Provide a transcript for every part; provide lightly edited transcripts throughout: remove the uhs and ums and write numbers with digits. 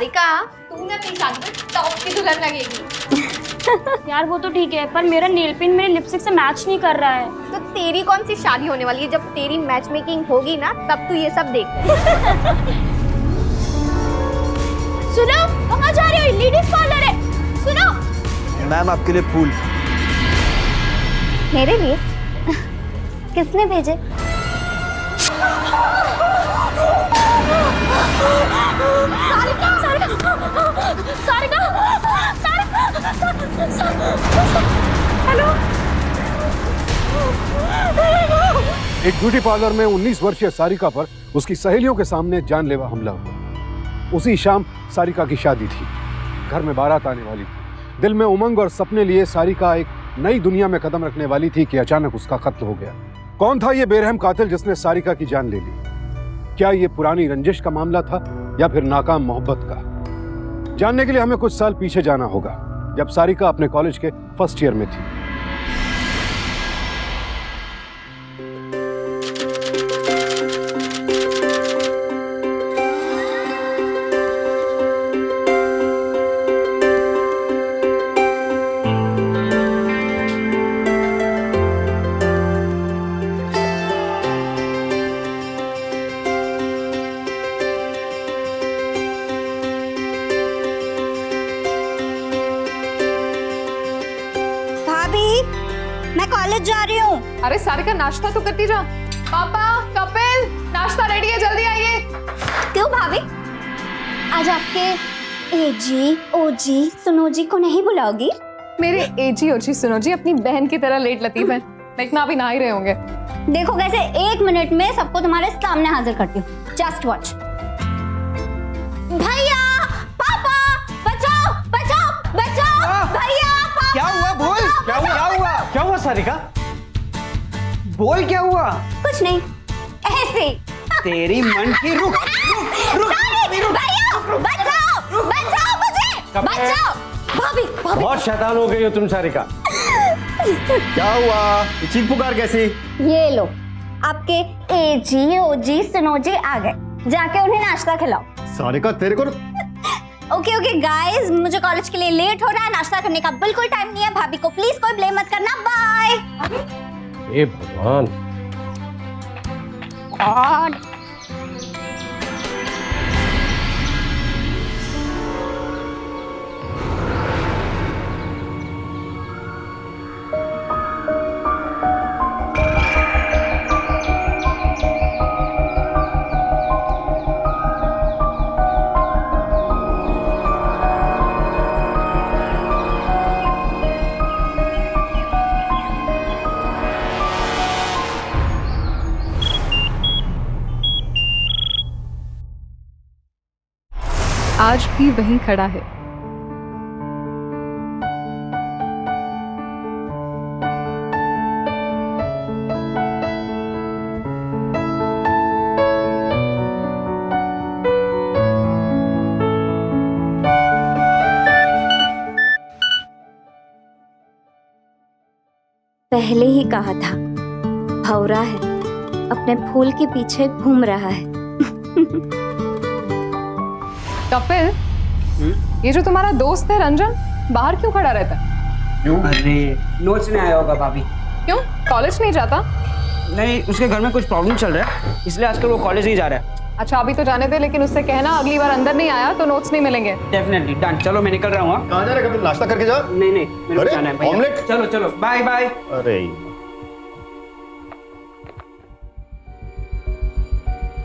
सारिका, तू ना अपनी शादी में टॉप की दुल्हन लगेगी। यार वो तो ठीक है, पर मेरा नेल पेंट मेरे लिपस्टिक से मैच नहीं कर रहा है। तो तेरी कौन सी शादी होने वाली है? जब तेरी मैच मेकिंग होगी ना तब तू ये सब देख। सुनो, कहाँ जा रही हो? लेडीज पार्लर है। सुनो मैम, आपके लिए फूल। मेरे लिए? किसने भेजे? सारिका, सारिका, सारिका, हेलो। एक ब्यूटी पार्लर में 19 वर्षीय सारिका पर उसकी सहेलियों के सामने जानलेवा हमला हुआ। उसी शाम सारिका की शादी थी। घर में बारात आने वाली थी। दिल में उमंग और सपने लिए सारिका एक नई दुनिया में कदम रखने वाली थी कि अचानक उसका कत्ल हो गया। कौन था ये बेरहम कातिल जिसने सारिका की जान ले ली? क्या ये पुरानी रंजिश का मामला था या फिर नाकाम मोहब्बत का? जानने के लिए हमें कुछ साल पीछे जाना होगा, जब सारिका अपने कॉलेज के फर्स्ट ईयर में थी। मैं कॉलेज जा रही हूँ। अरे सारिका, नाश्ता तो करती जा। पापा, कपिल, नाश्ता रेडी है, जल्दी आइए। क्यों भाभी, आज आपके एजी ओजी सुनोजी को नहीं बुलाओगी? मेरे एजी ओजी सुनोजी अपनी बहन की तरह लेट लतीफ है। देखना अभी नहा ही रहे होंगे। देखो कैसे 1 मिनट में सबको तुम्हारे सामने हाजिर करती हूँ। Just watch. भैया, पापा, बचाओ, बचाओ, बचाओ, भैया, पापा। क्या हुआ? बोल, क्या हुआ? क्या हुआ? क्या हुआ सारिका? बोल, क्या हुआ? कुछ नहीं, ऐसे। तेरी मन की रुक रुक रुक भैया, बचाओ, बचाओ मुझे, बचाओ। भाभी, भाभी। बहुत शैतान हो गई हो तुम सारिका। क्या हुआ? चीख पुकार कैसी? ये लो, आपके एजी ओजी सुनोजी आ गए। जाके उन्हें नाश्ता खिलाओ। सारिका, तेरे को ओके ओके गाइस, मुझे कॉलेज के लिए लेट हो रहा है। नाश्ता करने का बिल्कुल टाइम नहीं है। भाभी को प्लीज कोई ब्लेम मत करना। बाय। हे भगवान। गॉड। आज भी वहीं खड़ा है। पहले ही कहा था, भौरा है, अपने फूल के पीछे घूम रहा है। कपिल, ये जो तुम्हारा दोस्त है रंजन, बाहर क्यों खड़ा रहता है? क्यों? अरे नोट्स नहीं आया होगा भाभी। क्यों, कॉलेज नहीं जाता? नहीं, उसके घर में कुछ प्रॉब्लम चल रहा है, इसलिए आजकल वो कॉलेज नहीं जा रहा है। अच्छा, अभी तो जाने दे, लेकिन उससे कहना अगली बार अंदर नहीं आया तो नोट्स नहीं मिलेंगे। Definitely done. चलो मैं निकल रहा हूँ। कहाँ जा रहे कपिल? नाश्ता करके जा। नहीं नहीं, मेरे को अरे, जाना है भैया। ऑमलेट? चलो चलो, बाय बाय।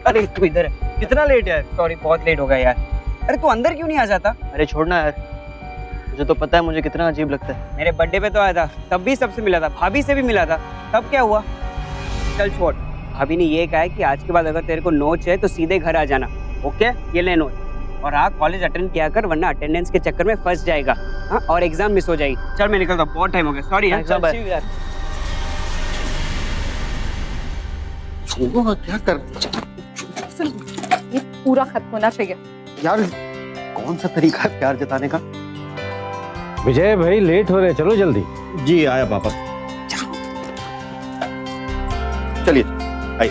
अरे तू इधर है। कितना लेट है? सॉरी, बहुत लेट हो गया यार। अरे तू अंदर क्यों नहीं आ जाता? अरे छोड़ना यार, मुझे तो पता है मुझे कितना अजीब लगता है। मेरे बर्थडे पे तो आया था, तब भी सबसे मिला था, भाभी से भी मिला था, तब क्या हुआ? चल छोड़। भाभी ने ये कहा है कि आज के बाद अगर तेरे को नोट्स है तो सीधे घर आ जाना। ओके, ये ले नोट। और हाँ, कॉलेज अटेंड किया कर, वरना अटेंडेंस के चक्कर में फंस जाएगा। हाँ, और एग्जाम मिस हो जाएगी। चल मैं निकलता हूँ, बहुत टाइम हो गया। सॉरी यार। क्या कर ये पूरा खत्म होना चाहिए। यार, कौन सा तरीका है प्यार जताने का? विजय भाई लेट हो रहे, चलो जल्दी। जी आया पापा। चलिए आइए।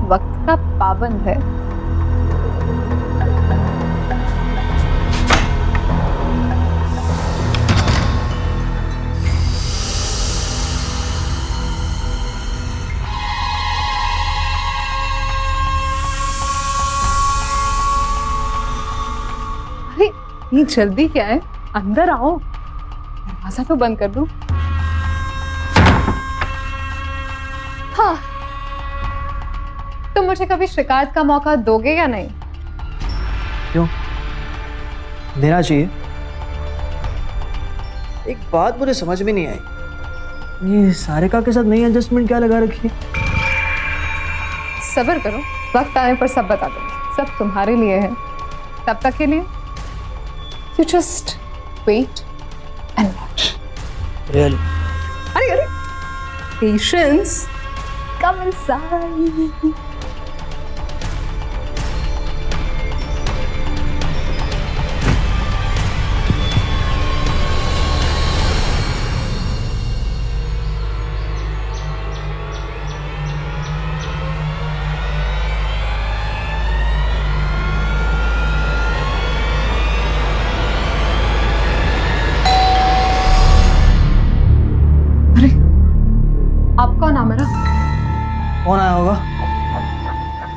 वक्त का पाबंद है। अरे ये जल्दी क्या है, अंदर आओ, दरवाजा तो बंद कर दूं। हाँ, तुम मुझे कभी शिकायत का मौका दोगे या नहीं? क्यों देना चाहिए? एक बात मुझे समझ में नहीं आई, ये सारिका के साथ नई एडजस्टमेंट क्या लगा रखी है? सब्र करो, वक्त आने पर सब बता दूंगी। सब तुम्हारे लिए है, तब तक के लिए you just wait and watch. Really? अरे अरे, पेशेंस, कम इनसाइड। आप कौन आ मेरा? कौन आया होगा?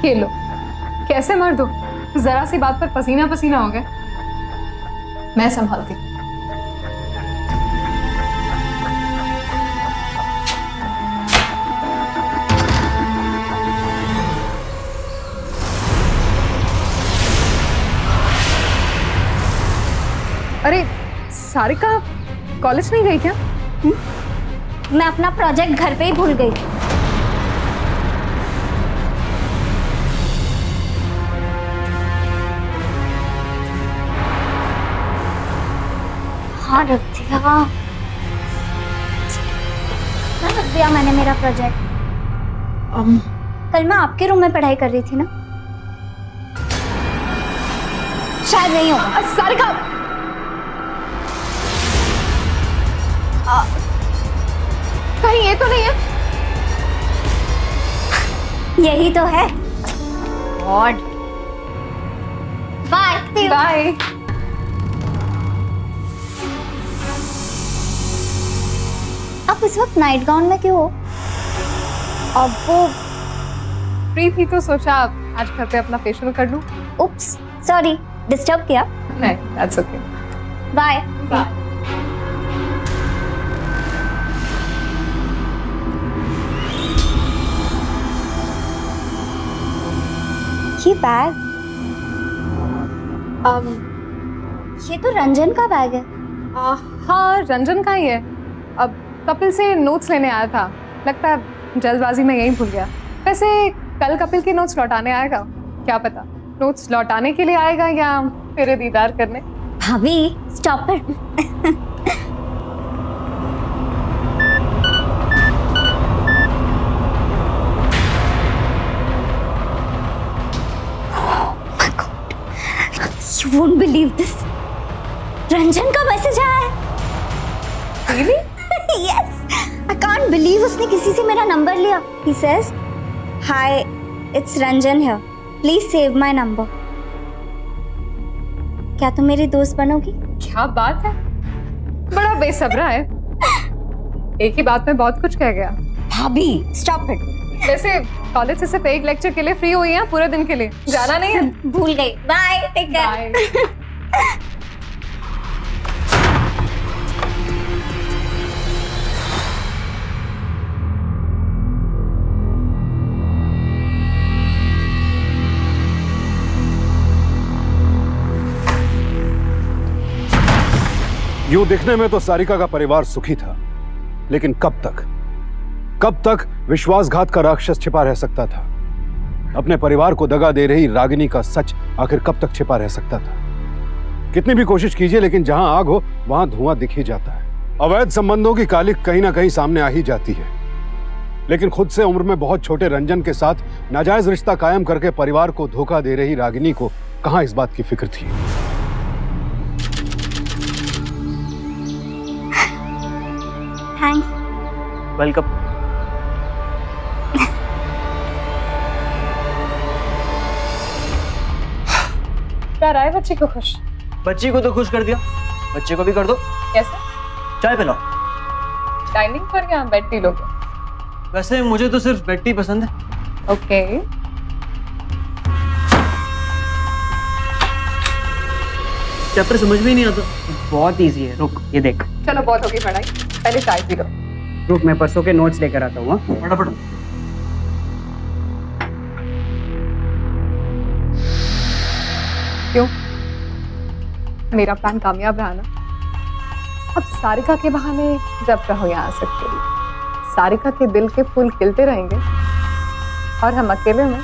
ये लो, कैसे मर दो, जरा सी बात पर पसीना पसीना हो गए। मैं संभालती। अरे सारिका कॉलेज नहीं गई क्या? मैं अपना प्रोजेक्ट घर पे ही भूल गई। हाँ रख दिया, रख दिया मैंने मेरा प्रोजेक्ट। कल मैं आपके रूम में पढ़ाई कर रही थी ना, शायद नहीं होगा। सारिका, कहीं ये तो नहीं है? यही तो है। God, bye bye. आप इस वक्त नाइट गाउन में क्यों हो? अब वो फ्री थी तो सोचा आज घर पे अपना फेशियल कर लूं। उप्स, सॉरी, डिस्टर्ब किया। नहीं, दैट्स ओके। बाय। ये बैग, ये तो रंजन का बैग है। हाँ, रंजन का ही है। अब कपिल से नोट्स लेने आया था, लगता है जल्दबाजी में यहीं भूल गया। वैसे कल कपिल के नोट्स लौटाने आएगा, क्या पता नोट्स लौटाने के लिए आएगा या तेरे दीदार करने। भाभी stop it. You won't believe this. Ranjan का मैसेज आया है। Really? Yes. I can't believe उसने किसी से मेरा नंबर लिया। He says, "Hi, it's Ranjan here. Please save my number." क्या तुम मेरी दोस्त बनोगी? क्या बात है, बड़ा बेसब्रा है। एक ही बात में बहुत कुछ कह गया। भाभी स्टॉप इट। वैसे कॉलेज से सिर्फ एक लेक्चर के लिए फ्री हुई हैं, पूरे दिन के लिए जाना नहीं है। भूल गई। Bye, take care. यूं दिखने में तो सारिका का परिवार सुखी था, लेकिन कब तक विश्वासघात का राक्षस छिपा रह सकता था? अपने परिवार को दगा दे रही रागिनी का सच आखिर कब तक छिपा रह सकता था? कितनी भी कोशिश कीजिए, लेकिन जहां आग हो वहां धुआं दिख ही जाता है। अवैध संबंधों की कालिख कहीं ना कहीं सामने आ ही जाती है, लेकिन खुद से उम्र में बहुत छोटे रंजन के साथ नाजायज रिश्ता कायम करके परिवार को धोखा दे रही रागिनी को कहां इस बात की फिक्र थी। थैंक्स। वेलकम। क्या रहा है बच्ची को खुश? बच्ची को तो खुश कर दिया, बच्चे को भी कर दो। कैसे? चाय पिलाओ। डाइनिंग पर या बेड टी लोगे? वैसे मुझे तो सिर्फ बेड टी पसंद है। ओके। चैप्टर समझ में ही नहीं आता। बहुत इजी है, रुक ये देख। चलो बहुत होगी पढ़ाई, पहले चाय पी लो। रुक मैं परसों के नोट्स लेकर आता हूँ। हाँ? फटाफट। क्यों? मेरा प्लान कामयाब रहा ना? अब सारिका के बहाने जब चाहो यहाँ आ सकते हो। सारिका के दिल के फूल खिलते रहेंगे और हम अकेले में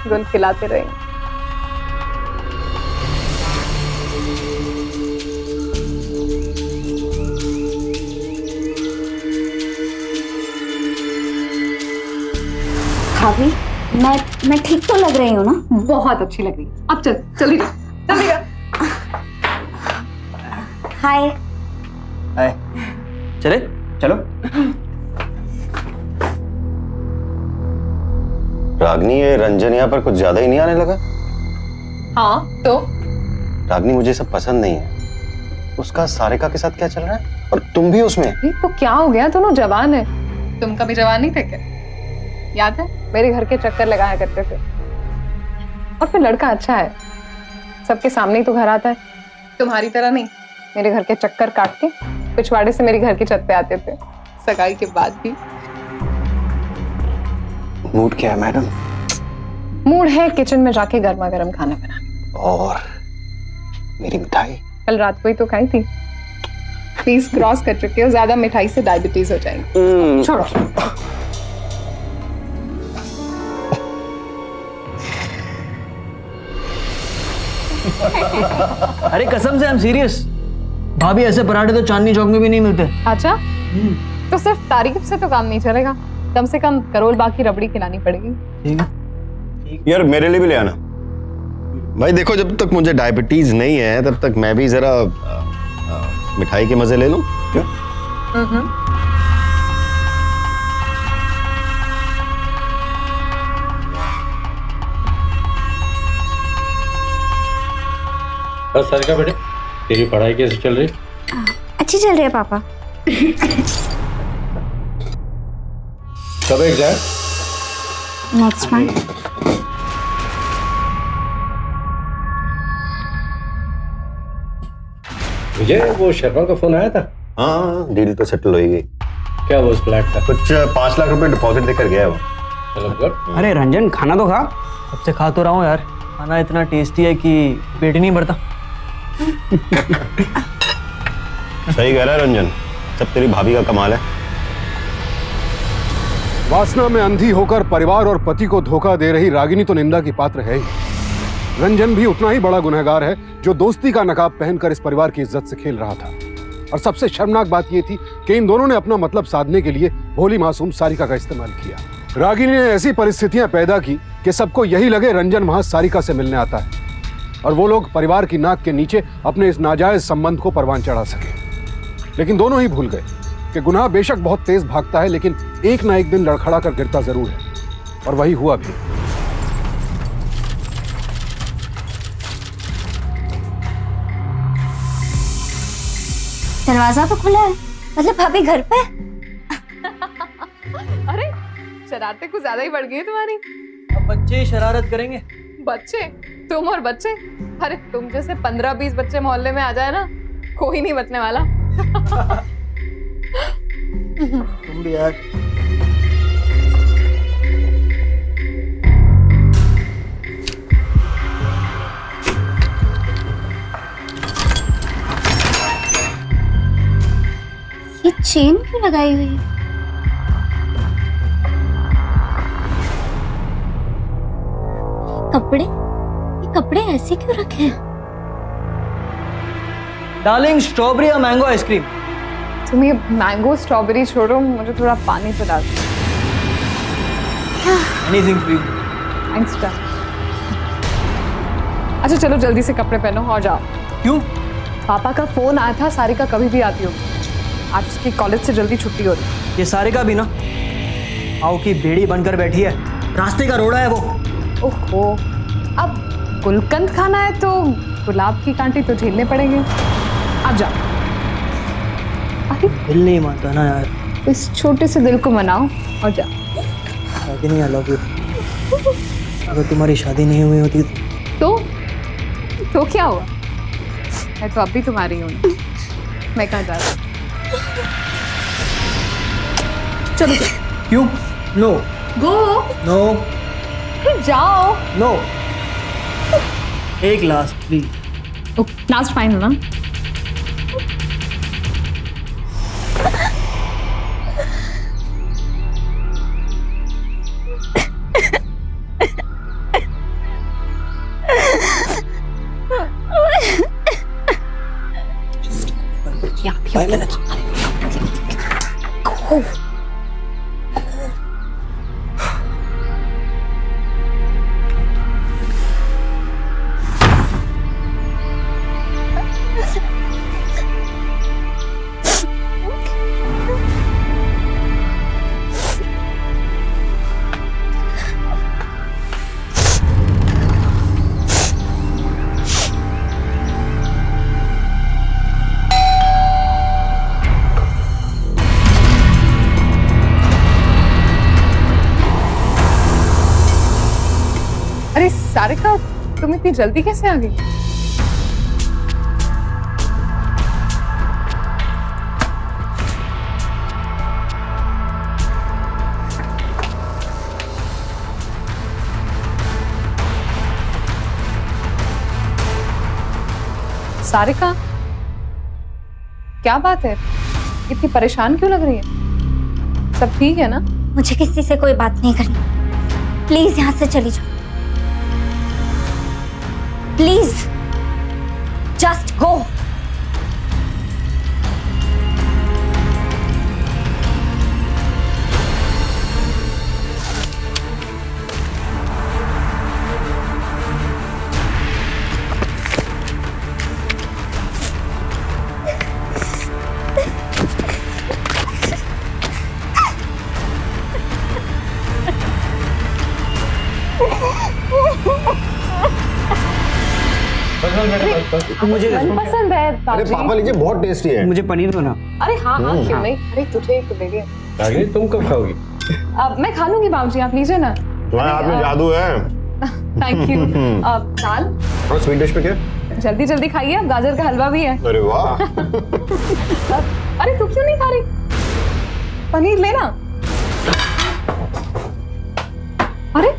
गुल खिलाते रहेंगे। भाभी, मैं ठीक तो लग रही हूँ ना? बहुत अच्छी लग रही है। अब चल जल्दी कर, जल्दी कर। हाय। हाय। चले चलो। रागनी, ये रंजन यहाँ पर कुछ ज्यादा ही नहीं आने लगा? हाँ तो रागनी, मुझे सब पसंद नहीं है। उसका सारिका के साथ क्या चल रहा है? और तुम भी उसमें? तो क्या हो गया? दोनों जवान है। तुम कभी जवान नहीं थे क्या? याद है मेरे घर के चक्कर लगाया करते थे। और फिर लड़का अच्छा है, सबके सामने ही तो घर आता है। तुम्हारी तरह नहीं, मेरे घर के चक्कर काट के पिछवाड़े से मेरे घर की छत पे आते थे, सगाई के बाद भी। मूड क्या है मैडम? मूड है किचन में जाके गर्मा गर्म खाना बनाने। और मेरी मिठाई? कल रात को ही तो खाई थी। प्लीज क्रॉस कर चुके हो, ज्यादा मिठाई से डायबिटीज हो जाएगी। छोड़ो। अरे कसम से, आई एम सीरियस। भाभी, ऐसे पराठे तो चांदनी चौक में भी नहीं मिलते। अच्छा, तो सिर्फ तारीफ से तो काम नहीं चलेगा, कम से कम करोल बाग की रबड़ी खिलानी पड़ेगी। ठीक है यार मेरे लिए भी ले आना। भाई देखो, जब तक मुझे डायबिटीज नहीं है तब तक मैं भी जरा मिठाई के मजे ले लूं। क्यों? बस सारिका बेटे, तेरी पढ़ाई कैसे चल रही? अच्छी चल रही है पापा। कब एग्जाम? Next month. विजय, वो शर्मा का फोन आया था? हाँ, डील तो सेटल हो ही गई। क्या वो उस फ्लैट का? कुछ 5 लाख रुपए डिपॉजिट देकर गया वो। चलो गुड। अरे रंजन, खाना तो खा। अब से खा तो रहा हूँ यार, खाना इतना टेस्टी है कि पेट ही नहीं भरता। सही कह रहा है रंजन, सब तेरी भाभी का कमाल है। वासना में अंधी होकर परिवार और पति को धोखा दे रही रागिनी तो निंदा की पात्र है ही। रंजन भी उतना ही बड़ा गुनहगार है जो दोस्ती का नकाब पहनकर इस परिवार की इज्जत से खेल रहा था। और सबसे शर्मनाक बात यह थी कि इन दोनों ने अपना मतलब साधने के लिए भोली मासूम सारिका का इस्तेमाल किया। रागिनी ने ऐसी परिस्थितियां पैदा की कि सबको यही लगे रंजन वहां सारिका से मिलने आता है और वो लोग परिवार की नाक के नीचे अपने इस नाजायज संबंध को परवान चढ़ा सके। लेकिन दोनों ही भूल गए कि गुनाह बेशक बहुत तेज भागता है, लेकिन एक ना एक दिन लड़खड़ा कर गिरता जरूर है। और वही हुआ भी। दरवाजा तो खुला है, मतलब भाभी घर पे? अरे शरारतें कुछ ज्यादा ही बढ़ गई है तुम्हारी। अब बच्चे ही शरारत करेंगे। बच्चे? तुम और बच्चे? अरे तुम जैसे 15-20 बच्चे मोहल्ले में आ जाए ना, कोई नहीं बचने वाला। तुम भी यार। ये चेन क्यों लगाई हुई है? ये कपड़े ऐसे क्यों रखे हैं? डार्लिंग, स्ट्रॉबेरी या मैंगो आइसक्रीम? तुम ये मैंगो स्ट्रॉबेरी छोड़ो, मुझे थोड़ा पानी पिला दो। Anything for you. Thanks done. अच्छा चलो जल्दी से कपड़े पहनो और जाओ। क्यों? पापा का फोन आया था, सारिका कभी भी आती होगी। आज उसकी कॉलेज से जल्दी छुट्टी हो रही। ये सारिका भी ना आओ की बेड़ी बनकर बैठी है, रास्ते का रोड़ा है वो। ओहो, अब गुलकंद खाना है तो गुलाब की कांटी तो झेलने पड़ेंगे। आप जाओ। अरे दिल नहीं मानता ना यार। इस छोटे से दिल को मनाओ और जाओ। शादी नहीं, आई लव यू। अगर तुम्हारी शादी नहीं हुई होती तो क्या हुआ? मैं तो अब भी तुम्हारी हूँ। मैं कहाँ जा रहा हूँ? चलो क्यों? नो गो। नो जाओ। नो, एक लास्ट प्लीज। लास्ट फाइनल ना? Five minutes. अरे सारिका, तुम इतनी जल्दी कैसे आ गई? सारिका, क्या बात है? इतनी परेशान क्यों लग रही है? सब ठीक है ना? मुझे किसी से कोई बात नहीं करनी। प्लीज यहाँ से चली जाओ। Please just go. मुझे पसंद है अरे बाबूजी। पापा लीजिए, बहुत टेस्टी है। मुझे पनीर दो ना। अरे हाँ हाँ, क्यों नहीं? अरे तुझे तो दे दिया। रागिनी तुम कब खाओगी? अब मैं खा लूंगी बाबूजी, आप लीजिए ना। तुम्हारे हाथ में जादू है। Thank you. दाल और स्वीट डिश में क्या? जल्दी जल्दी खाइए, अब गाजर का हलवा भी है। अरे वाह। अरे तू क्यों नहीं खा रही? पनीर लेना। अरे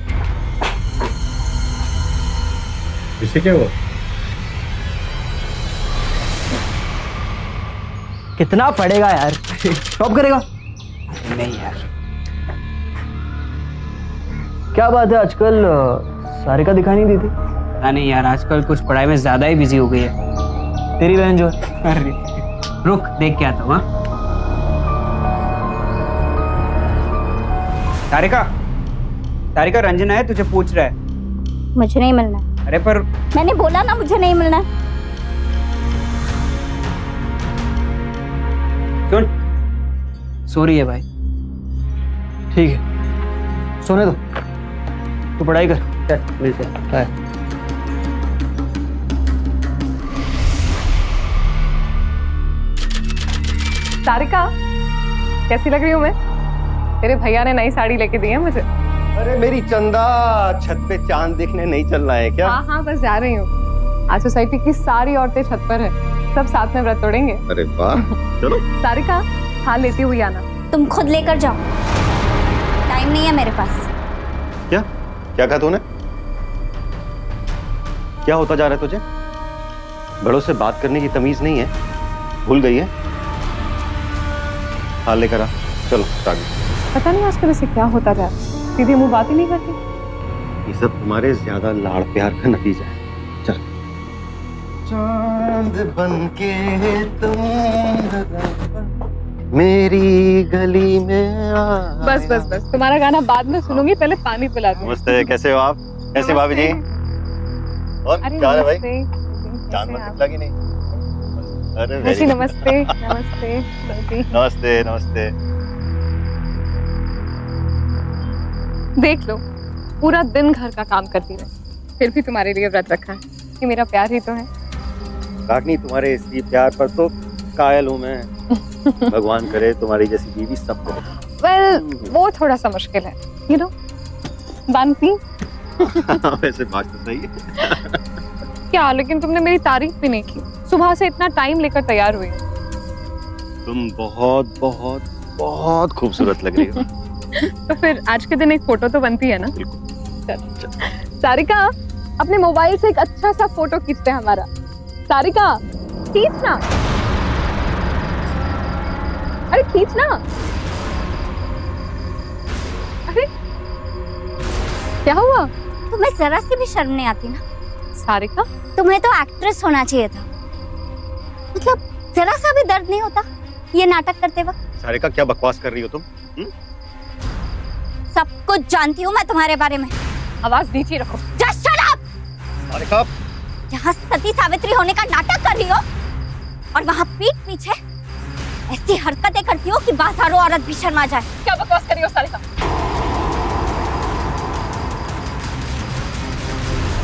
इसे क्या हुआ? कितना पड़ेगा यार? टॉप करेगा? नहीं यार, क्या बात है, आजकल सारिका दिखाई नहीं देती। पता नहीं यार, आजकल कुछ पढ़ाई में ज्यादा ही बिजी हो गई है। तेरी बहन जो है। अरे रुक, देख के आता हूँ। हाँ? तारिका, तारिका, रंजना है, तुझे पूछ रहा है। मुझे नहीं मिलना है। अरे पर मैंने बोला ना मुझे नहीं मिलना है। सुन, सो रही है भाई। ठीक है, सोने दो, तू पढ़ाई कर। चल मिलते हैं। बाय। सारिका, कैसी लग रही हूँ मैं? तेरे भैया ने नई साड़ी लेके दी है मुझे। अरे मेरी चंदा, छत पे चांद देखने नहीं चलना है क्या? हाँ हाँ, बस जा रही हूँ। आज सोसाइटी की सारी औरतें छत पर है, सब साथ में व्रत तोड़ेंगे। अरे वाह, चलो। सारिका, हाँ लेती हुई आना। तुम खुद लेकर जाओ, टाइम नहीं है मेरे पास। क्या क्या कहा तूने? क्या होता जा रहा है तुझे? बड़ों से बात करने की तमीज नहीं है, भूल गई है? हाँ लेकर आ, चलो आगे। पता नहीं आजकल इसे क्या होता जा रहा है, सीधे मुंह बात ही नहीं करती। ये सब तुम्हारे ज्यादा लाड़ प्यार का नतीजा है। चल। चांद बनके तुम मेरी गली में बस बस बस, तुम्हारा गाना बाद में सुनूंगी, पहले पानी पिला दो। नमस्ते, कैसे हो आप? कैसे भाभी जी? और अरे क्या है भाई? नमस्ते, चांद कैसे हैं मत लगी नहीं? अरे आप? very जी good. नमस्ते नमस्ते नमस्ते। नमस्ते नमस्ते। देख लो, पूरा दिन घर का काम करती रही, फिर भी तुम्हारे लिए व्रत रखा है। ये मेरा प्यार ही तो है। रागनी, तुम्हारे इसी प्यार पर तो कायल हूँ मैं। भगवान करे तुम्हारी जैसी बीवी सबको। वेल, वो थोड़ा सा मुश्किल है, यू नो। बनती वैसे बात तो सही है। क्या, लेकिन तुमने मेरी तारीफ भी नहीं की। सुबह से इतना टाइम लेकर तैयार हुई हो। तुम बहुत बहुत बहुत खूबसूरत लग रही हो। तो फिर आज के दिन एक फोटो तो बनती है ना? चलो। सारिका, अपने मोबाइल से एक अच्छा सा फोटो खींचते हैं हमारा। सारिका, खींचना। अरे खींचना। अरे क्या हुआ? तुम्हें जरा सी भी शर्म नहीं आती ना? सारिका, तुम्हें तो एक्ट्रेस होना चाहिए था। मतलब जरा सा भी दर्द नहीं होता ये नाटक करते वक्त? सारिका, क्या बकवास कर रही हो तुम? सब कुछ जानती हूँ मैं तुम्हारे बारे में। आवाज नीचे रखो। Just shut up! सारिका, यहाँ सती सावित्री होने का नाटक कर रही हो और वहाँ पीठ पीछे ऐसी हरकतें करती हो कि बाजारों औरत भी शर्मा जाए। क्या बकवास कर रही हो सारिका?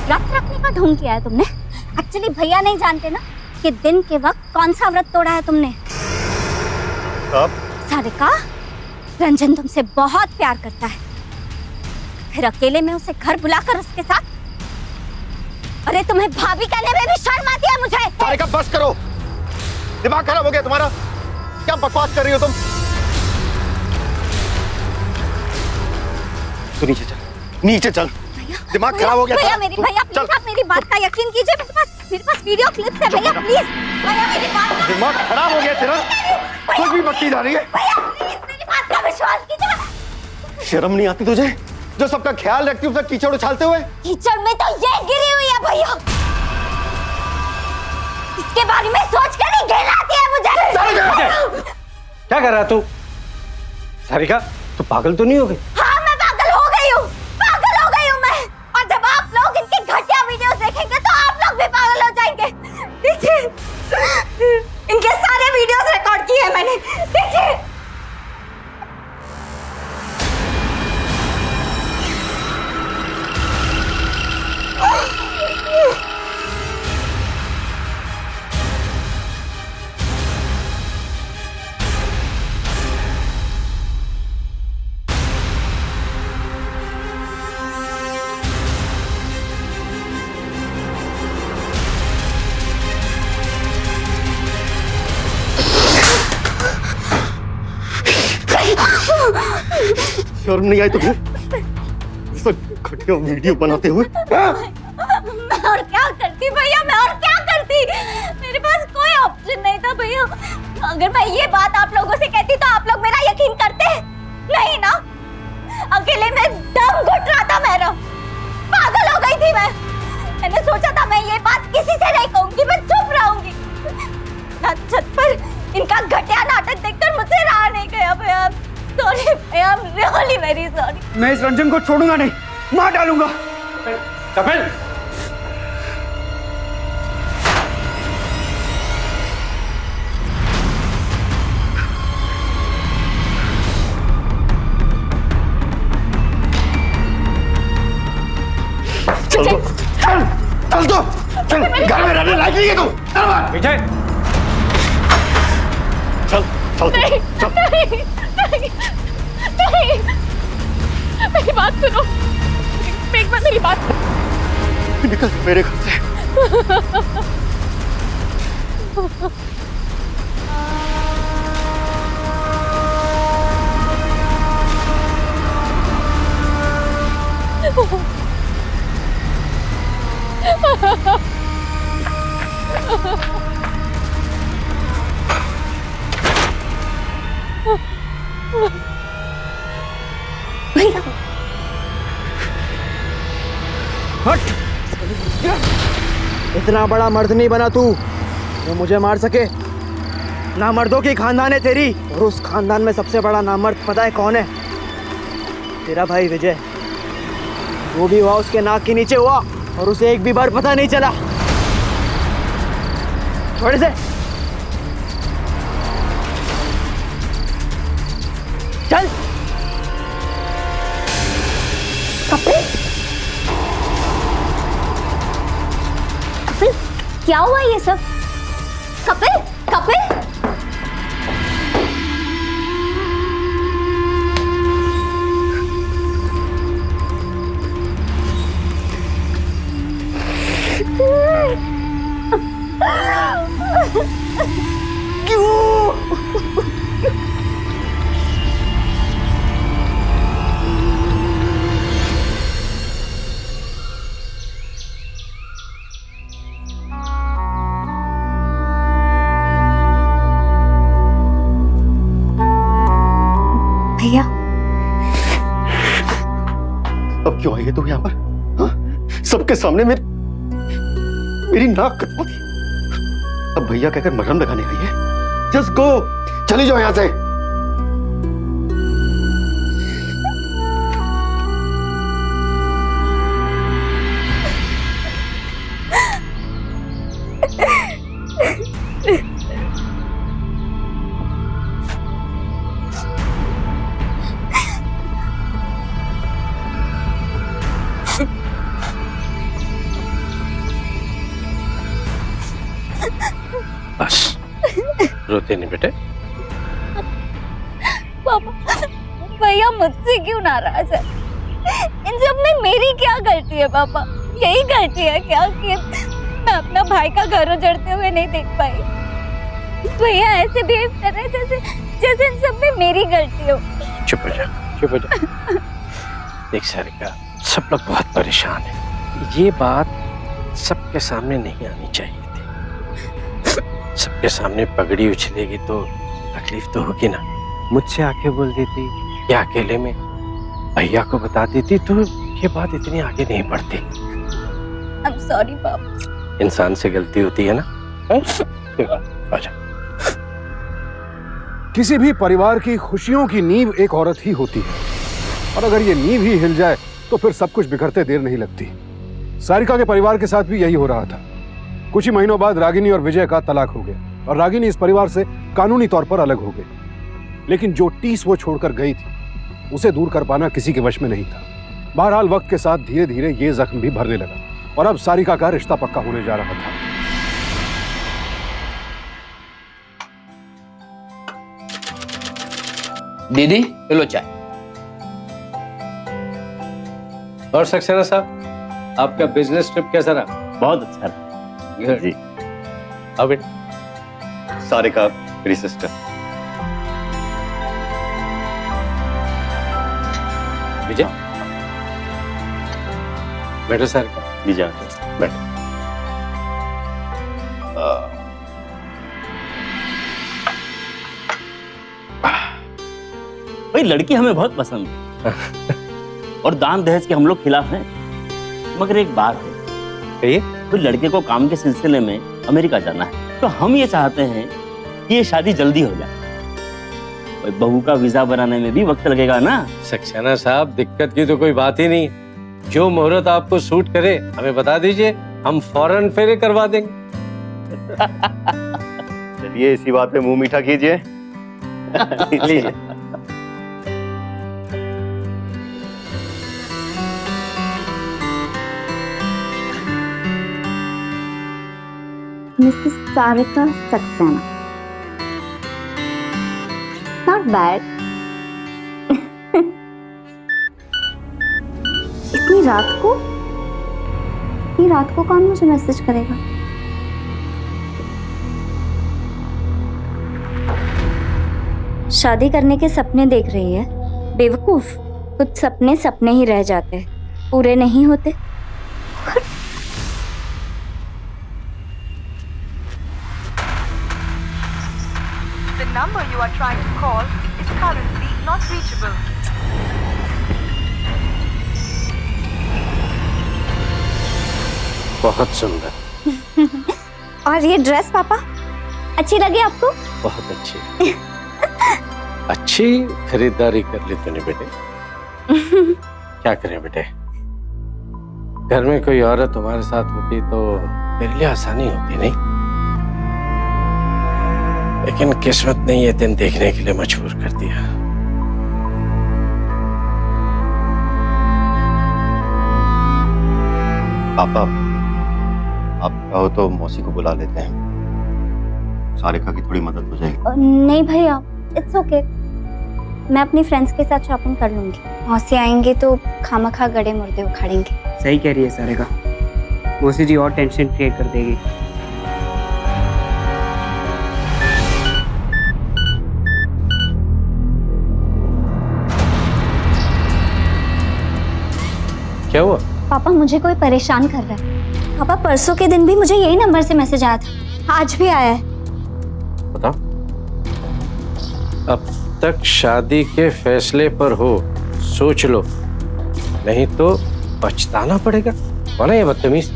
व्रत रखने का ढोंग किया है तुमने। एक्चुअली भैया नहीं जानते ना कि दिन के वक्त कौन सा व्रत तोड़ा है तुमने। कब? सारिका, रंजन तुमसे बहुत प्यार करता है, फिर अकेले में उसे घर बुलाकर उसके साथ। अरे तुम्हें भाभी कहने में भी शर्म आती है मुझे। सारिका, बस करो। दिमाग खराब हो गया तुम्हारा? क्या बकवास कर रही हो तुम? तो नीचे चल, नीचे चल। दिमाग खराब हो गया भैया, था? मेरी भैया प्लीज आप मेरी बात का यकीन कीजिए। मेरे पास वीडियो क्लिप्स है भैया, प्लीज भैया मेरी बात। दिमाग खराब हो गया तेरा? कुछ भी बकती जा रही है। भैया प्लीज मेरी बात का विश्वास कीजिए। शर्म नहीं आती तुझे? जो सबका ख्याल रखती है, उसे कीचड़ उछालते हुए। कीचड़ में तो ये गिरी हुई है भैया, इसके बारे में सोच कर ही घिन आती है मुझे। क्या कर रहा तू? सारिका, तू पागल तो नहीं हो गई? हाँ मैं पागल हो गई हूँ, पागल हो गई हूँ मैं। और जब आप लोग इनके घटिया वीडियोस देखेंगे तो आप लोग भी पागल हो जाएंगे। देखिए, इनके सारे वीडियोस रिकॉर्ड किए हैं मैंने, देखिए। शर्म नहीं आई तुझे? सब घटिया वीडियो बनाते हुए। मैं और क्या करती भैया, मैं और क्या करती? मेरे पास कोई ऑप्शन नहीं था भैया। अगर मैं ये बात आप लोगों से कहती तो आप लोग मेरा यकीन करते? नहीं ना। अकेले में दम घुट रहा था मेरा, पागल हो गई थी मैं। मैंने सोचा था मैं ये बात किसी से नहीं कहूंगी, मैं चुप रहूंगी। छत पर इनका घटिया नाटक देखकर मुझसे रहा नहीं गया भैया। सॉरी भैया, I am really very sorry. मैं इस रंजन को छोड़ूंगा नहीं, मार डालूंगा। कपिल, चल तो, चल, चल तो, चल। घर में रहने लायक नहीं है तू। चल बाहर। विजय, चल, चल तू, चल। नहीं, नहीं, नहीं, मेरी बात सुनो। एक बार मेरी बात। निकल मेरे घर से। इतना बड़ा मर्द नहीं बना तू जो मुझे मार सके। नामर्दों की खानदान है तेरी, और उस खानदान में सबसे बड़ा नामर्द पता है कौन है? तेरा भाई विजय। वो भी हुआ उसके नाक के नीचे हुआ और उसे एक भी बार पता नहीं चला। थोड़े से चल। कपिल, कपिल क्या हुआ ये सब? कपिल, कपिल भैया, अब क्यों आई है तू यहाँ पर? हाँ? सबके सामने मेरी नाक कटवा दी। अब भैया कहकर मरहम लगाने आई है। जस्ट गो, चली जाओ यहां से। बस रोते नहीं बेटे। पापा, भैया मुझसे क्यों नाराज है? इन सब में मेरी क्या गलती है पापा? यही गलती है क्या कि मैं अपना भाई का घर उजड़ते हुए नहीं देख पाई? भैया ऐसे बिहेव कर रहे जैसे जैसे इन सब में मेरी गलती हो। चुप हो जा, चुप हो जा। देख सारिका, सब लोग बहुत परेशान हैं। ये बात सबके सामने नहीं आनी चाहिए थी। सबके सामने पगड़ी उछलेगी तो तकलीफ तो होगी ना। मुझसे आके बोल देती या अकेले में भैया को बता देती तो ये बात इतनी आगे नहीं बढ़ती। I'm sorry पापा। इंसान से गलती होती है ना। आजा। किसी भी परिवार की खुशियों की नींव एक औरत ही होती है, और अगर ये नींव ही हिल जाए तो फिर सब कुछ बिखरते देर नहीं लगती। सारिका के परिवार के साथ भी यही हो रहा था। कुछ ही महीनों बाद रागिनी और विजय का तलाक हो गया और रागिनी इस परिवार से कानूनी तौर पर अलग हो गई। लेकिन जो टीस वो छोड़कर गई थी उसे दूर कर पाना किसी के वश में नहीं था। बहरहाल वक्त के साथ धीरे धीरे ये जख्म भी भरने लगा और अब सारिका का रिश्ता पक्का होने जा रहा था। दीदी लो चाय। और सक्सेना साहब, आपका बिजनेस ट्रिप कैसा रहा? बहुत अच्छा रहा जी। अब सारिका मेरी सिस्टर। विजय बैठो सारिका। जी जाके बैठ। भाई लड़की हमें बहुत पसंद है और दान दहेज के हम लोग खिलाफ हैं, मगर एक बात है, कहिए। तो लड़के को काम के सिलसिले में अमेरिका जाना है, तो हम ये चाहते हैं कि ये शादी जल्दी हो जाए। बहू का वीजा बनाने में भी वक्त लगेगा ना। सक्सेना साहब, दिक्कत की तो कोई बात ही नहीं। जो मुहूर्त आपको सूट करे हमें बता दीजिए, हम फौरन फेरे करवा देंगे। चलिए इसी बात पे मुंह मीठा कीजिए। लीजिए। Mrs. Sarika Saxena. Not bad. इतनी रात को कौन मुझे मैसेज करेगा? शादी करने के सपने देख रही है बेवकूफ। कुछ सपने सपने ही रह जाते हैं, पूरे नहीं होते। The number you are trying to call is currently not reachable. बहुत सुंदर। और ये ड्रेस पापा, अच्छी लगी आपको? बहुत अच्छी। अच्छी खरीदारी कर ली तूने बेटे। क्या करें बेटे, घर में कोई औरत तुम्हारे साथ होती तो तेरे लिए आसानी होती नहीं, लेकिन किस्मत ने ये दिन देखने के लिए मजबूर कर दिया। पापा, आप कहो तो मौसी को बुला लेते हैं, सारिका की थोड़ी मदद हो जाएगी। नहीं भैया, इट्स ओके। मैं अपनी फ्रेंड्स के साथ शॉपिंग कर लूंगी। मौसी आएंगे तो खामखा गड़े मुर्दे उखाड़ेंगे। सही कह रही है सारिका, मौसी जी और टेंशन क्रिएट कर देगी। क्या हुआ? पापा मुझे कोई परेशान कर रहा है। पापा परसों के दिन भी मुझे यही नंबर से मैसेज आया था, आज भी आया है। बताओ, अब तक शादी के फैसले पर हो, सोच लो, नहीं तो पछताना पड़ेगा। कौन है ये बदतमीज?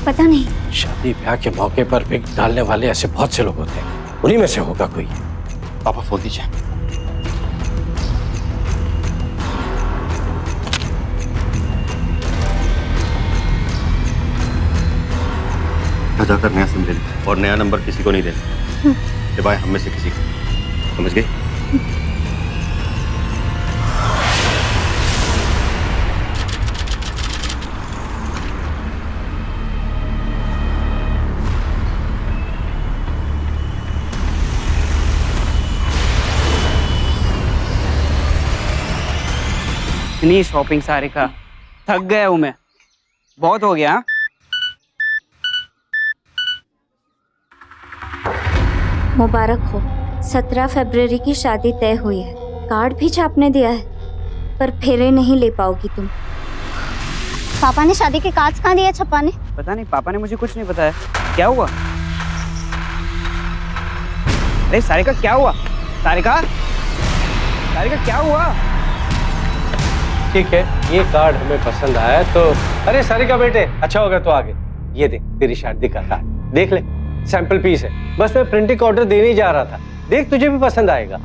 पता नहीं। शादी ब्याह के मौके पर विघ्न डालने वाले ऐसे बहुत से लोग होते हैं, उन्हीं में से होगा कोई। पापा फोन दीजिए। जाकर नया सिम ले लें और नया नंबर किसी को नहीं देना, सिवाय हम में से किसी को। समझ गए? इतनी शॉपिंग सारिका, थक गया हूं मैं, बहुत हो गया। मुबारक हो, 17 फरवरी की शादी तय हुई है। कार्ड भी छापने दिया है, पर फेरे नहीं ले पाओगी तुम। पापा ने शादी के कार्ड्स कहाँ दिए छपाने? पता नहीं, पापा ने मुझे कुछ नहीं बताया। क्या हुआ? अरे सारिका क्या हुआ? सारिका, सारिका क्या हुआ? ठीक है, ये कार्ड हमें पसंद आया तो। अरे सारिका बेटे, अच्छा होगा तो आगे ये देख, तेरी शादी का कार्ड देख ले, सैंपल पीस है। बस मैं प्रिंटिंग ऑर्डर देने ही जा रहा था, देख तुझे भी पसंद आएगा।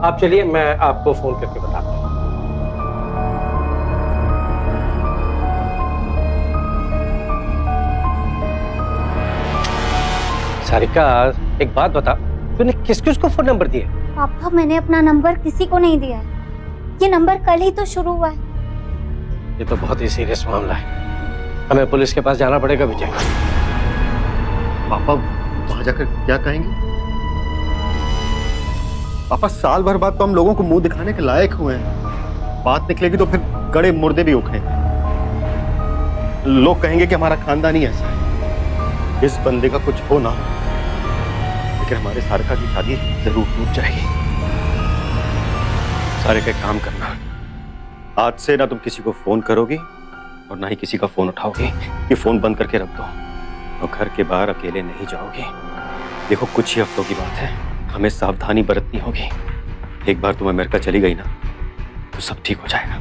आप चलिए, मैं आपको फोन करके बताता हूँ। सारिका एक बात बता, तूने किस किस को फोन नंबर दिया? पापा मैंने अपना नंबर किसी को नहीं दिया है, ये नंबर कल ही तो शुरू हुआ है। ये तो बहुत ही सीरियस मामला है, हमें पुलिस के पास जाना पड़ेगा विजय। पापा वहां जाकर क्या कहेंगे? पापा साल भर बाद तो हम लोगों को मुंह दिखाने के लायक हुए हैं, बात निकलेगी तो फिर गड़े मुर्दे भी उखड़ेंगे। लोग कहेंगे कि हमारा खानदान ही ऐसा है। इस बंदे का कुछ हो ना, लेकिन हमारे सारिका की शादी जरूर टूट जाएगी। सारे का काम करना, आज से ना तुम किसी को फोन करोगी और ना ही किसी का फोन उठाओगी। ये फोन बंद करके रख दो और घर के बाहर अकेले नहीं जाओगी। देखो कुछ ही हफ्तों की बात है, हमें सावधानी बरतनी होगी। एक बार तुम अमेरिका चली गई ना तो सब ठीक हो जाएगा।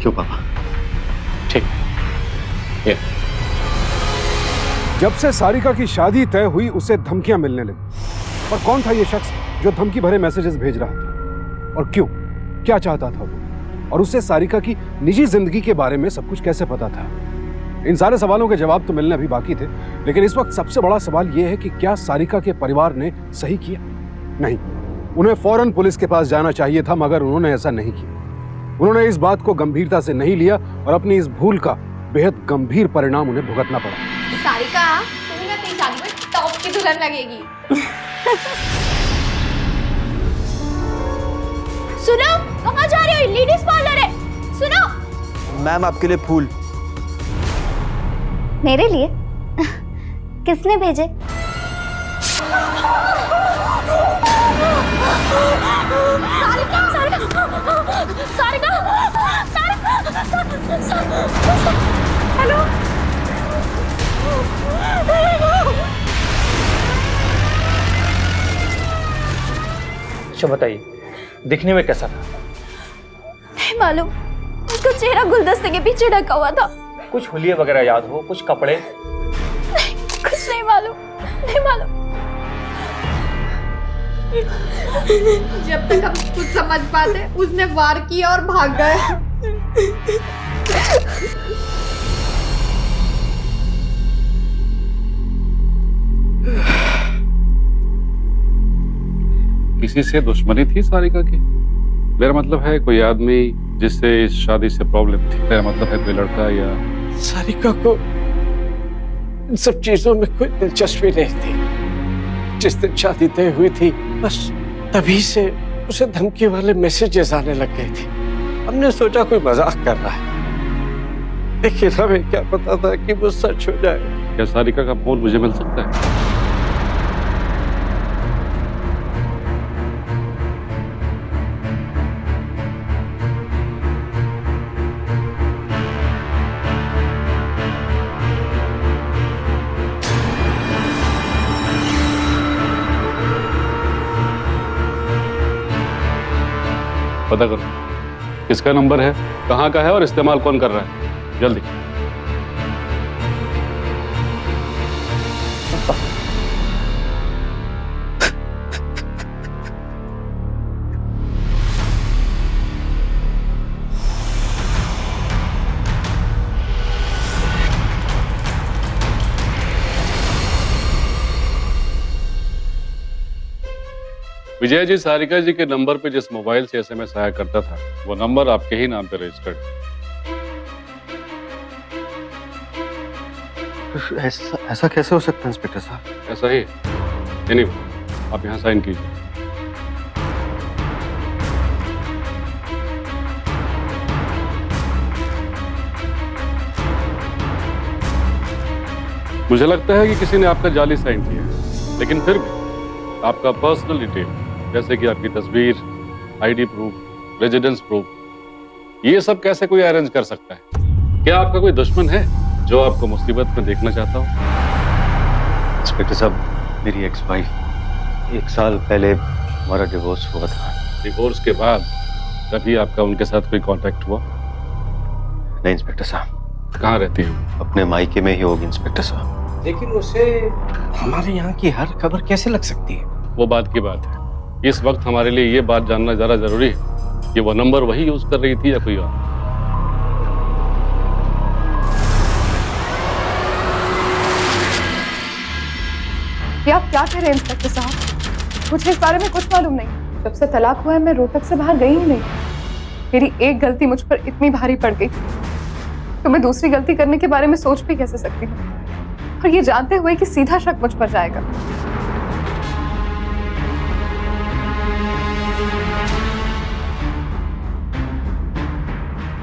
क्यों पापा? ठीक है। जब से सारिका की शादी तय हुई उसे धमकियां मिलने लगी। और कौन था ये शख्स जो धमकी भरे मैसेजेस भेज रहा था और क्यों, क्या चाहता था वो, और उससे सारिका की निजी जिंदगी के बारे में सब कुछ कैसे पता था? इन सारे सवालों के जवाब तो मिलने अभी बाकी थे, लेकिन इस वक्त सबसे बड़ा सवाल यह है कि क्या सारिका के परिवार ने सही किया? नहीं, उन्हें फौरन पुलिस के पास जाना चाहिए था, मगर उन्होंने ऐसा नहीं किया। उन्होंने इस बात को गंभीरता से नहीं लिया और अपनी इस भूल का बेहद गंभीर परिणाम उन्हें भुगतना पड़ा। सारिका, तुम ना तेरी शादी में टॉप की दुल्हन लगेगी। सुनो, कहाँ जा रहे हो? लेडीज पार्लर है। सुनो मैम, आपके लिए फूल। मेरे लिए? किसने भेजे? सारिका, सारिका, सारिका, हेलो। अच्छा बताइए, दिखने में कैसा था? नहीं मालूम, उसका चेहरा गुलदस्ते के पीछे ढका हुआ था। कुछ हुलिये वगैरह याद हो, कुछ कपड़े? कुछ नहीं मालूम, नहीं मालूम। जब तक हम कुछ समझ पाते उसने वार किया और भाग गया। किसी से दुश्मनी थी सारिका की? मेरा मतलब है कोई आदमी जिससे इस शादी से प्रॉब्लम थी। मेरा मतलब है कोई लड़का या... सारिका को इन सब चीजों में कोई दिलचस्पी नहीं थी। जिस दिन शादी तय हुई थी बस तभी से उसे धमकी वाले मैसेजेस आने लग गए थे। हमने सोचा कोई मजाक कर रहा है, लेकिन हमें क्या पता था कि वो सच हो जाए। क्या सारिका का फोन मुझे मिल सकता है? पता करो किसका नंबर है, कहाँ का है और इस्तेमाल कौन कर रहा है, जल्दी। विजय जी, सारिका जी के नंबर पे जिस मोबाइल से एसएमएस आया करता था वो नंबर आपके ही नाम पे रजिस्टर्ड। ऐसा कैसे हो सकता है इंस्पेक्टर साहब? ऐसा ही। एनीवे, आप यहाँ साइन कीजिए। मुझे लगता है कि किसी ने आपका जाली साइन किया है, लेकिन फिर भी आपका पर्सनल डिटेल जैसे कि आपकी तस्वीर, आईडी प्रूफ, रेजिडेंस प्रूफ, ये सब कैसे कोई अरेंज कर सकता है? क्या आपका कोई दुश्मन है जो आपको मुसीबत में देखना चाहता हो? इंस्पेक्टर साहब, मेरी एक्स वाइफ, 1 साल पहले हमारा डिवोर्स हुआ था। डिवोर्स के बाद कभी आपका उनके साथ कोई कांटेक्ट हुआ? नहीं इंस्पेक्टर साहब। कहाँ रहती है? अपने मायके में ही होगी इंस्पेक्टर साहब। लेकिन उसे हमारे यहाँ की हर खबर कैसे लग सकती है? वो बात की बात है। इस वक्त हमारे लिए ये बात जानना ज्यादा जरूरी है कि वो नंबर वही यूज कर रही थी या कोई और। ये आप क्या कह रहे हैं इंस्पेक्टर साहब? मुझे इस बारे में कुछ मालूम नहीं। जब से तलाक हुआ है मैं रोहतक से बाहर गई ही नहीं। मेरी एक गलती मुझ पर इतनी भारी पड़ गई तो मैं दूसरी गलती करने के बारे में सोच भी कैसे सकती हूँ, और ये जानते हुए कि सीधा शक मुझ पर जाएगा।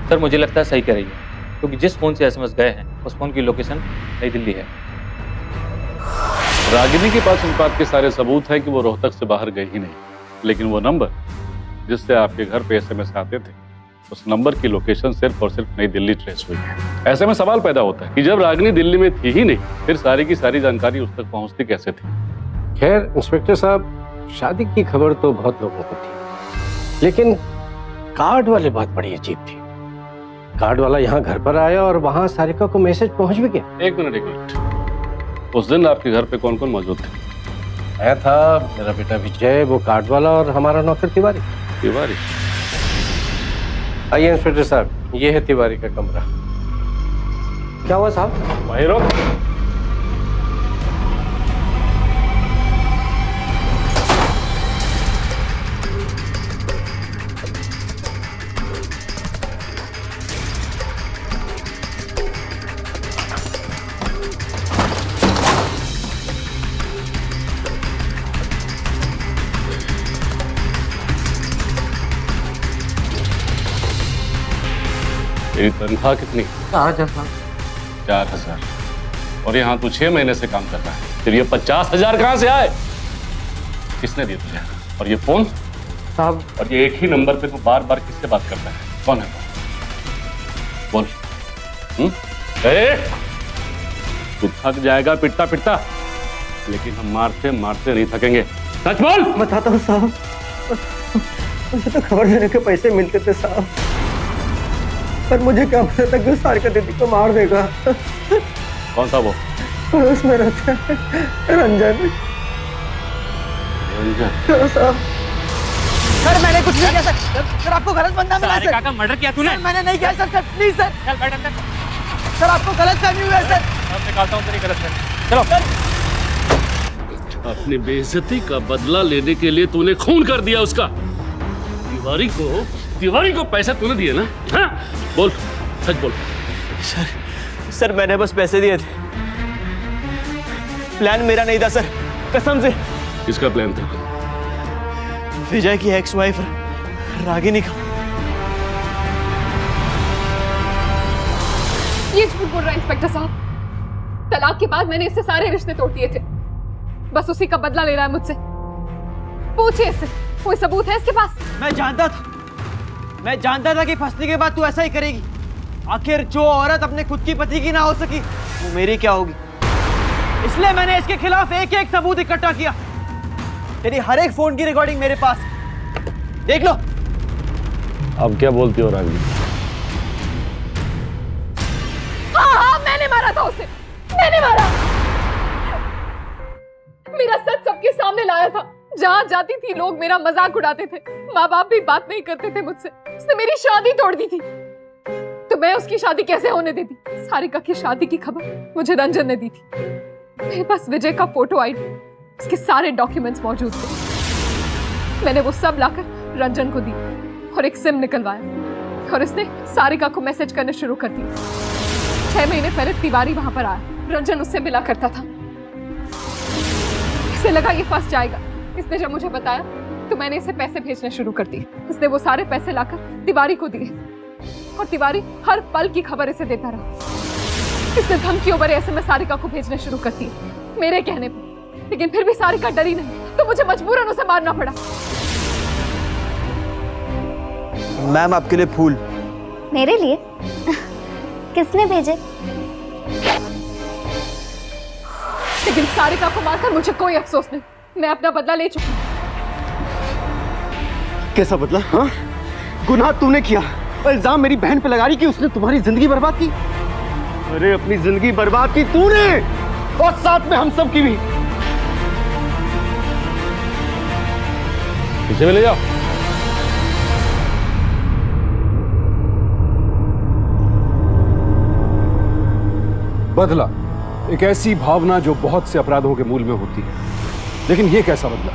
सर मुझे लगता है सही कह रही है, क्योंकि जिस फोन से एसएमएस गए हैं उस फोन की लोकेशन नई दिल्ली है। रागिनी के पास इस बात के सारे सबूत हैं कि वो रोहतक से बाहर गई ही नहीं, लेकिन वो नंबर जिससे आपके घर पे एसएमएस आते थे उस नंबर की लोकेशन सिर्फ और सिर्फ नई दिल्ली ट्रेस हुई है। ऐसे में सवाल पैदा होता है कि जब रागिनी दिल्ली में थी ही नहीं, फिर सारी की सारी जानकारी उस तक पहुंचती कैसे थी? खैर इंस्पेक्टर साहब, शादी की खबर तो बहुत लोगों को थी, लेकिन कार्ड वाली बात बड़ी अजीब थी। कार्ड वाला यहाँ घर पर आया और वहाँ सारिका को मैसेज पहुँच भी गया। एक मिनट। उस दिन आपके घर पे कौन कौन मौजूद थे? मैं था, मेरा बेटा विजय, वो कार्ड वाला और हमारा नौकर तिवारी। तिवारी? आइए इंस्पेक्टर साहब, ये है तिवारी का कमरा। क्या हुआ साहब? बाहर आओ। तेरी तनख्वाह कितनी? 4000। 4000। और यहाँ तू 6 महीने से काम कर रहा है, फिर ये 50,000 कहाँ से आए? किसने दिया तुझे? और ये फोन साहब, और ये एक ही नंबर पे तू बार बार किससे बात करता है? कौन है वो? बोल। तू थक जाएगा पिटता पिटता, लेकिन हम मारते मारते नहीं थकेंगे। सच बोल। बताता हूँ साहब, मुझे तो खबर देने के पैसे मिलते थे साहब। पर मुझे क्या पता था कि सारिका दीदी को मार देगा। कौन था वो? पड़ोस में रहता है रंजन। सर मैंने कुछ नहीं किया सर आपको गलत बंदा मिला सारिका का मर्डर किया तूने? मैंने नहीं किया सर प्लीज सर। चल बैठ अंदर। सर आपको गलत फहमी हुई है सर। अब निकालता हूँ तेरी गलतफहमी। चलो। अपनी बेइज्जती का बदला लेने के लिए तूने खून कर दिया उसका। तिवारी को पैसे तूने दिए ना? हाँ? बोल, सच बोल। सर मैंने बस पैसे दिए थे, प्लान मेरा नहीं था सर, कसम से। किसका प्लान था? विजय की एक्स वाइफ रागिनी का। ये झूठ बोल रहा है इंस्पेक्टर साहब। तलाक के बाद मैंने इससे सारे रिश्ते तोड़ दिए थे, बस उसी का बदला ले रहा है मुझसे। पूछिए इससे, कोई सबूत है इसके पास? मैं जानता था कि फंसने के बाद तू ऐसा ही करेगी। आखिर जो औरत अपने खुद की पति की ना हो सकी, वो मेरी क्या होगी? इसलिए मैंने इसके खिलाफ एक एक सबूत इकट्ठा किया। तेरी हर एक फोन की रिकॉर्डिंग मेरे पास, देख लो। अब क्या बोलती हो रागिनी? हाँ, मैंने मारा था उसे, मैंने मारा। मेरा सच सबके सामने लाया था। जहाँ जाती थी लोग मेरा मजाक उड़ाते थे, माँ बाप भी बात नहीं करते थे मुझसे। उसने मेरी शादी तोड़ दी थी, तो मैं उसकी शादी कैसे होने देती? सारिका की शादी की खबर मुझे रंजन ने दी थी। मेरे पास विजय का फोटो आईडी, उसके सारे डॉक्यूमेंट्स मौजूद थे। मैंने वो सब लाकर रंजन को दी और एक सिम निकलवाया, और इसने सारिका को मैसेज करने शुरू कर दिया। 6 महीने पहले तिवारी वहां पर आया, रंजन उससे मिला करता था। इसे लगा ये फंस जाएगा। इसने जब मुझे बताया तो मैंने इसे पैसे भेजने शुरू कर दिए। इसने वो सारे पैसे लाकर तिवारी को दिए, और तिवारी हर पल की खबर इसे देता रहा। इसने धमकियों भरे SMS सारिका को भेजने शुरू कर दिए मेरे कहने पर, लेकिन फिर भी सारिका डरी नहीं, तो मुझे मजबूरन उसे मारना पड़ा। मैम आपके लिए फूल। मेरे लिए? किसने भेजे? लेकिन सारिका को मारकर मुझे कोई अफसोस नहीं, मैं अपना बदला ले चुकी हूँ। कैसा बदला? हाँ? गुनाह तूने किया, इल्जाम मेरी बहन पे लगा रही कि उसने तुम्हारी जिंदगी बर्बाद की। अरे अपनी जिंदगी बर्बाद की तूने, और साथ में हम सब की भी। पीछे में ले जाओ। बदला एक ऐसी भावना जो बहुत से अपराधों के मूल में होती है, लेकिन ये कैसा बदला?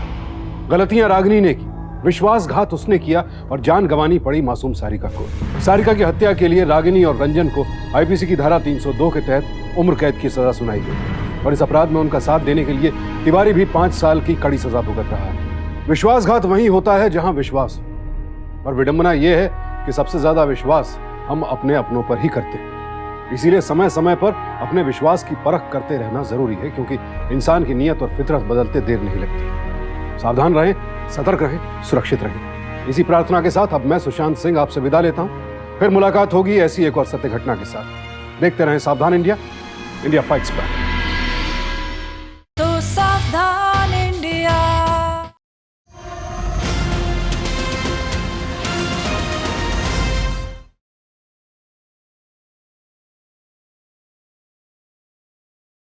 गलतियां रागिनी ने की, विश्वासघात उसने किया, और जान गंवानी पड़ी मासूम सारिका को। सारिका की हत्या के लिए रागिनी और रंजन को IPC की धारा 302 के तहत उम्र कैद की सजा सुनाई गई, और इस अपराध में उनका साथ देने के लिए तिवारी भी 5 साल की कड़ी सजा भुगत रहा है। विश्वासघात वहीं होता है जहां विश्वास, और विडंबना यह है कि सबसे ज्यादा विश्वास हम अपने अपनों पर ही करते हैं। इसीलिए समय समय पर अपने विश्वास की परख करते रहना जरूरी है, क्योंकि इंसान की नीयत और फितरत बदलते देर नहीं लगती। सावधान रहें, सतर्क रहें, सुरक्षित रहें। इसी प्रार्थना के साथ अब मैं सुशांत सिंह आपसे विदा लेता हूं। फिर मुलाकात होगी ऐसी एक और सत्य घटना के साथ। देखते रहें सावधान इंडिया, इंडिया फाइट्स बैक। तो सावधान